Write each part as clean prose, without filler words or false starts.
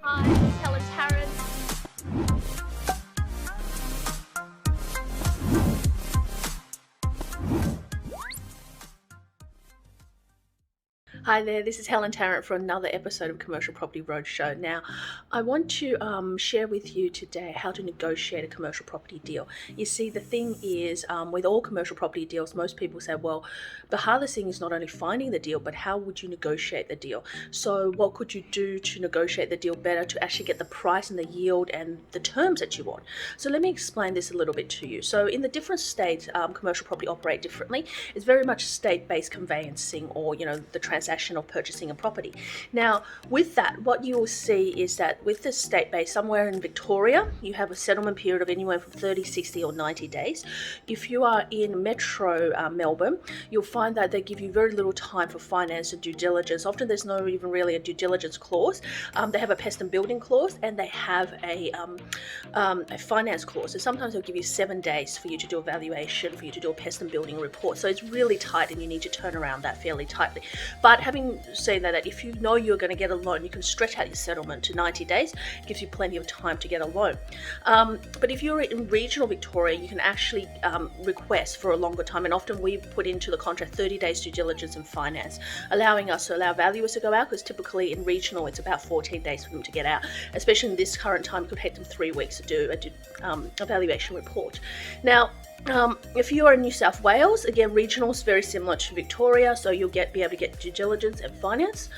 Hi, this is Helen Tarrant. Hi there, this is Helen Tarrant for another episode of Commercial Property Roadshow. Now, I want to share with you today how to negotiate a commercial property deal. You see, the thing is, with all commercial property deals, most people say, well, the hardest thing is not only finding the deal, but how would you negotiate the deal? So what could you do to negotiate the deal better to actually get the price and the yield and the terms that you want? So let me explain this a little bit to you. So in the different states, commercial property operate differently. It's very much state-based conveyancing, or, the transaction of purchasing a property. Now, with that, what you will see is that with the state-based, somewhere in Victoria, you have a settlement period of anywhere from 30, 60 or 90 days. If you are in Metro Melbourne, you'll find that they give you very little time for finance and due diligence. Often there's no even really a due diligence clause. They have a pest and building clause, and they have a finance clause. So sometimes they'll give you 7 days for you to do a valuation, for you to do a pest and building report. So it's really tight, and you need to turn around that fairly tightly. But having said that, if you know you're going to get a loan, you can stretch out your settlement to 90 days. It gives you plenty of time to get a loan. But if you're in regional Victoria, you can actually request for a longer time. And often we put into the contract 30 days due diligence and finance, allowing us to allow valuers to go out, because typically in regional it's about 14 days for them to get out. Especially in this current time, it could take them 3 weeks to do a valuation report. Now, if you are in New South Wales, again, regional is very similar to Victoria, so you'll be able to get due diligence and finance.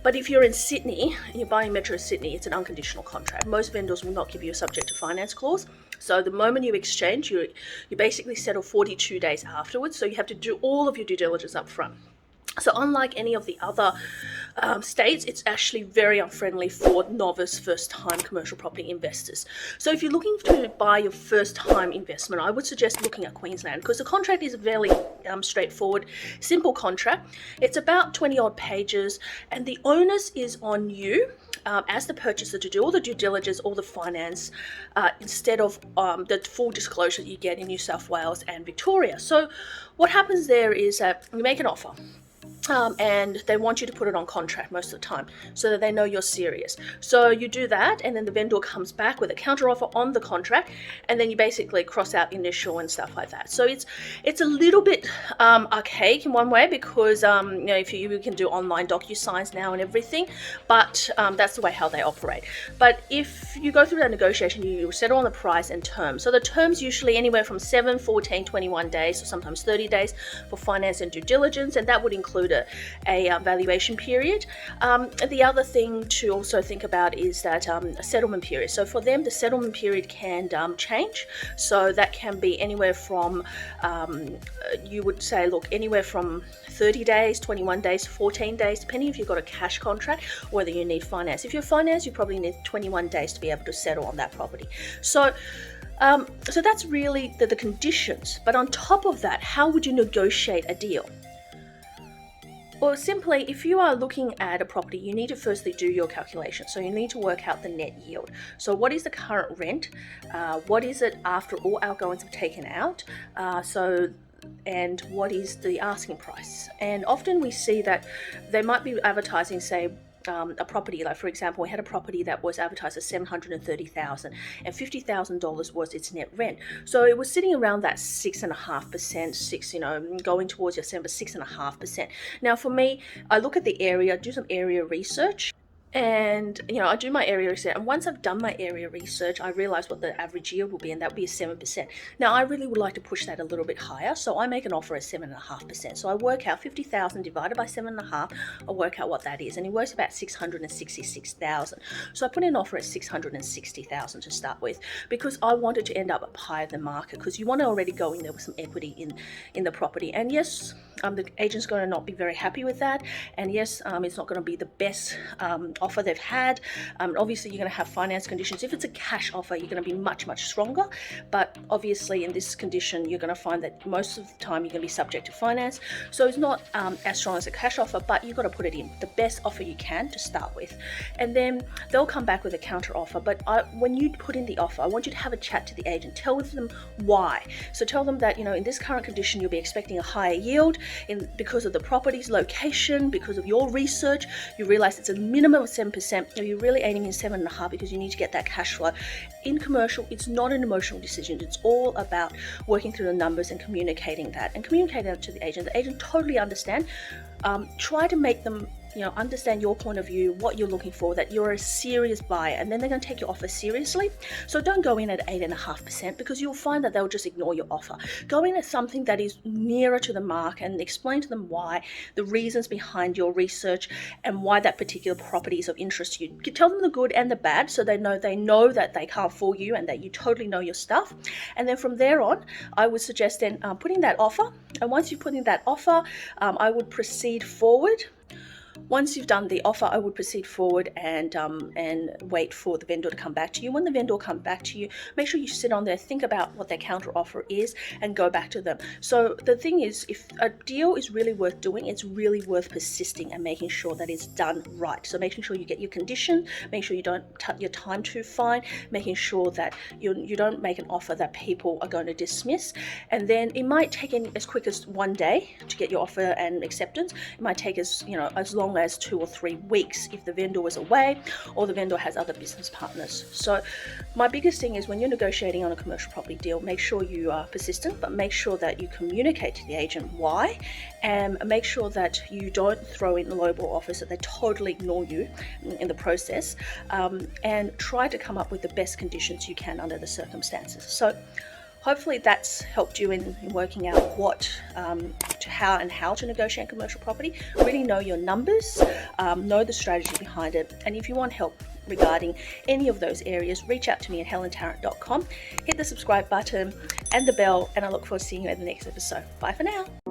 But if you're in Sydney and you're buying Metro Sydney, it's an unconditional contract. Most vendors will not give you a subject to finance clause. So the moment you exchange, you basically settle 42 days afterwards. So you have to do all of your due diligence up front. So unlike any of the other states, it's actually very unfriendly for novice first-time commercial property investors. So if you're looking to buy your first-time investment, I would suggest looking at Queensland, because the contract is a fairly straightforward, simple contract. It's about 20-odd pages, and the onus is on you as the purchaser to do all the due diligence, all the finance, instead of the full disclosure that you get in New South Wales and Victoria. So what happens there is that you make an offer. And they want you to put it on contract most of the time so that they know you're serious. So you do that, and then the vendor comes back with a counteroffer on the contract, and then you basically cross out initial and stuff like that. So it's a little bit archaic in one way, because if you can do online DocuSigns now and everything, but that's the way how they operate. But if you go through that negotiation, you settle on the price and terms. So the terms usually anywhere from 7, 14, 21 days, or sometimes 30 days for finance and due diligence, and that would include a valuation period. The other thing to also think about is that a settlement period. So for them, the settlement period can change. So that can be anywhere from, you would say, look, anywhere from 30 days, 21 days, 14 days, depending if you've got a cash contract or whether you need finance. If you're finance, you probably need 21 days to be able to settle on that property. So that's really the conditions. But on top of that, how would you negotiate a deal? Well, simply, if you are looking at a property, you need to firstly do your calculation. So you need to work out the net yield. So what is the current rent? What is it after all outgoings have taken out? And what is the asking price? And often we see that they might be advertising, say, a property, like for example, we had a property that was advertised as $730,000 and $50,000 was its net rent. So it was sitting around that 6.5%, going towards your 6.5%. Now for me, I look at the area, do some area research. And, I do my area research, and once I've done my area research, I realize what the average yield will be, and that would be 7%. Now, I really would like to push that a little bit higher, so I make an offer at 7.5%. So I work out 50,000 divided by 7.5, I work out what that is, and it works about 666,000. So I put in an offer at 660,000 to start with, because I wanted to end up up higher than market, because you want to already go in there with some equity in the property. And yes, the agent's going to not be very happy with that, and yes, it's not going to be the best offer they've had. Obviously, you're going to have finance conditions. If it's a cash offer, you're going to be much, much stronger. But obviously, in this condition, you're going to find that most of the time you're going to be subject to finance. So it's not as strong as a cash offer, but you've got to put it in the best offer you can to start with. And then they'll come back with a counter offer. But when you put in the offer, I want you to have a chat to the agent. Tell them why. So tell them that, in this current condition, you'll be expecting a higher yield because of the property's location, because of your research. You realize it's a minimum of 7%, you're really aiming in 7.5 because you need to get that cash flow. In commercial, it's not an emotional decision. It's all about working through the numbers and communicating that to the agent. The agent totally understand. Try to make them understand your point of view, what you're looking for, that you're a serious buyer, and then they're going to take your offer seriously. So don't go in at 8.5% because you'll find that they'll just ignore your offer. Go in at something that is nearer to the mark and explain to them why, the reasons behind your research, and why that particular property is of interest to you. You tell them the good and the bad so they know that they can't fool you and that you totally know your stuff. And then from there on, I would suggest then putting that offer. And once you put in that offer, I would proceed forward. Once you've done the offer, I would proceed forward and wait for the vendor to come back to you. When the vendor comes back to you, make sure you sit on there, think about what their counter offer is, and go back to them. So the thing is, if a deal is really worth doing, it's really worth persisting and making sure that it's done right. So making sure you get your condition, make sure you don't cut your time too fine, making sure that you don't make an offer that people are going to dismiss. And then it might take as quick as 1 day to get your offer and acceptance. It might take as long as 2 or 3 weeks if the vendor was away or the vendor has other business partners. So my biggest thing is when you're negotiating on a commercial property deal, make sure you are persistent, but make sure that you communicate to the agent why, and make sure that you don't throw in the lowball offers, that they totally ignore you in the process, and try to come up with the best conditions you can under the circumstances. So hopefully that's helped you in working out how to negotiate commercial property. Really know your numbers, know the strategy behind it. And if you want help regarding any of those areas, reach out to me at helentarrant.com. Hit the subscribe button and the bell, and I look forward to seeing you at the next episode. Bye for now.